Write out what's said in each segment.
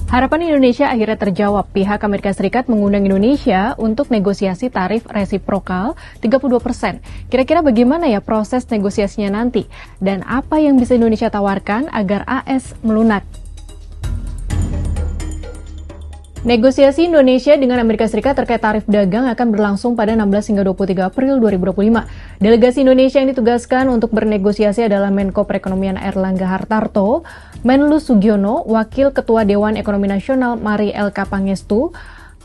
Harapan Indonesia akhirnya terjawab. Pihak Amerika Serikat mengundang Indonesia untuk negosiasi tarif resiprokal 32%. Kira-kira bagaimana ya proses negosiasinya nanti? Dan apa yang bisa Indonesia tawarkan agar AS melunak? Negosiasi Indonesia dengan Amerika Serikat terkait tarif dagang akan berlangsung pada 16 hingga 23 April 2025. Delegasi Indonesia yang ditugaskan untuk bernegosiasi adalah Menko Perekonomian Airlangga Hartarto, Menlu Sugiono, Wakil Ketua Dewan Ekonomi Nasional Mari Elka Pangestu,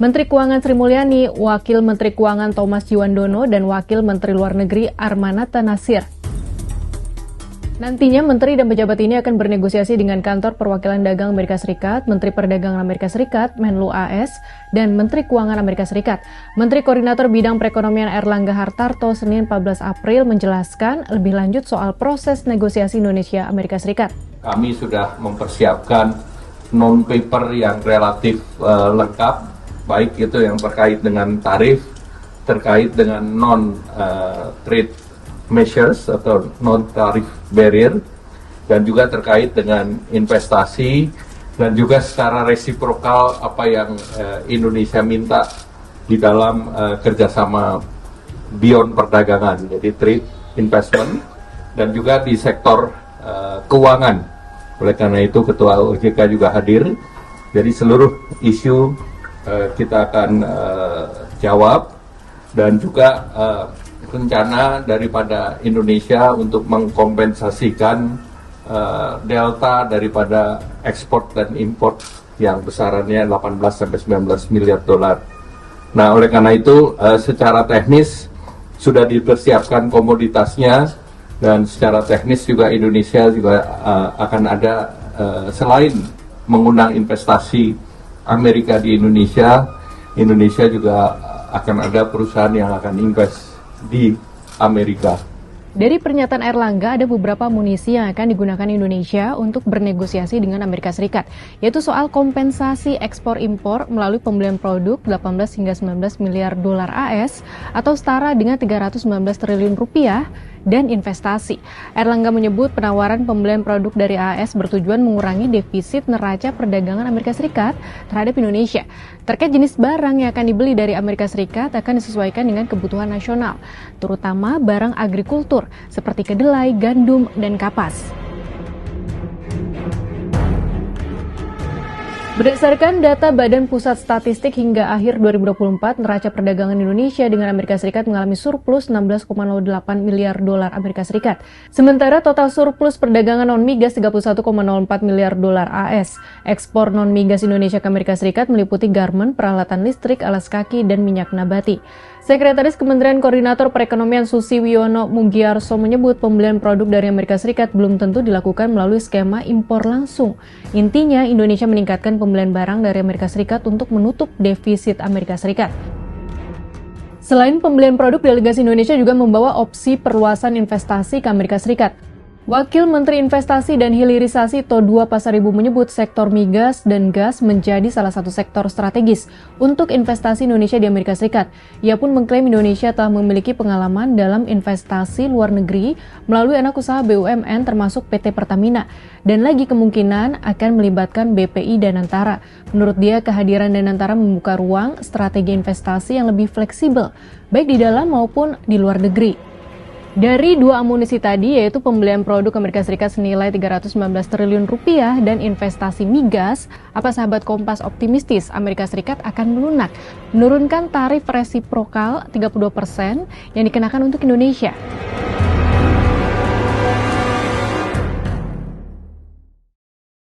Menteri Keuangan Sri Mulyani, Wakil Menteri Keuangan Thomas Yuwandono, dan Wakil Menteri Luar Negeri Armanata Nasir. Nantinya menteri dan pejabat ini akan bernegosiasi dengan Kantor Perwakilan Dagang Amerika Serikat, Menteri Perdagangan Amerika Serikat, Menlu AS, dan Menteri Keuangan Amerika Serikat. Menteri Koordinator Bidang Perekonomian Airlangga Hartarto Senin 14 April menjelaskan lebih lanjut soal proses negosiasi Indonesia-Amerika Serikat. Kami sudah mempersiapkan non-paper yang relatif lengkap, baik itu yang terkait dengan tarif, terkait dengan non-trade measures atau non-tarif barrier, dan juga terkait dengan investasi, dan juga secara resiprokal apa yang Indonesia minta di dalam kerjasama beyond perdagangan, jadi trade, investment, dan juga di sektor keuangan. Oleh karena itu Ketua OJK juga hadir, jadi seluruh isu kita akan jawab, dan juga rencana daripada Indonesia untuk mengkompensasikan delta daripada ekspor dan impor yang besarannya 18-19 miliar dolar. Nah, oleh karena itu secara teknis sudah dipersiapkan komoditasnya, dan secara teknis juga Indonesia juga akan ada selain mengundang investasi Amerika di Indonesia, Indonesia juga akan ada perusahaan yang akan invest di Amerika. Dari pernyataan Airlangga, ada beberapa amunisi yang akan digunakan Indonesia untuk bernegosiasi dengan Amerika Serikat, yaitu soal kompensasi ekspor-impor melalui pembelian produk 18 hingga 19 miliar dolar AS atau setara dengan 319 triliun rupiah, dan investasi. Airlangga menyebut penawaran pembelian produk dari AS bertujuan mengurangi defisit neraca perdagangan Amerika Serikat terhadap Indonesia. Terkait jenis barang yang akan dibeli dari Amerika Serikat akan disesuaikan dengan kebutuhan nasional, terutama barang agrikultur seperti kedelai, gandum, dan kapas. Berdasarkan data Badan Pusat Statistik hingga akhir 2024, neraca perdagangan Indonesia dengan Amerika Serikat mengalami surplus 16,08 miliar dolar Amerika Serikat. Sementara total surplus perdagangan non-migas 31,04 miliar dolar AS. Ekspor non-migas Indonesia ke Amerika Serikat meliputi garmen, peralatan listrik, alas kaki, dan minyak nabati. Sekretaris Kementerian Koordinator Perekonomian Susi Wiono Mugiarso menyebut pembelian produk dari Amerika Serikat belum tentu dilakukan melalui skema impor langsung. Intinya, Indonesia meningkatkan pembelian barang dari Amerika Serikat untuk menutup defisit Amerika Serikat. Selain pembelian produk, delegasi Indonesia juga membawa opsi perluasan investasi ke Amerika Serikat. Wakil Menteri Investasi dan Hilirisasi To2 Pasaribu menyebut sektor migas dan gas menjadi salah satu sektor strategis untuk investasi Indonesia di Amerika Serikat. Ia pun mengklaim Indonesia telah memiliki pengalaman dalam investasi luar negeri melalui anak usaha BUMN termasuk PT Pertamina, dan lagi kemungkinan akan melibatkan BPI Danantara. Menurut dia, kehadiran Danantara membuka ruang strategi investasi yang lebih fleksibel, baik di dalam maupun di luar negeri. Dari dua amunisi tadi, yaitu pembelian produk Amerika Serikat senilai 319 triliun rupiah dan investasi migas, apa sahabat Kompas optimistis Amerika Serikat akan melunak, menurunkan tarif resiprokal 32% yang dikenakan untuk Indonesia.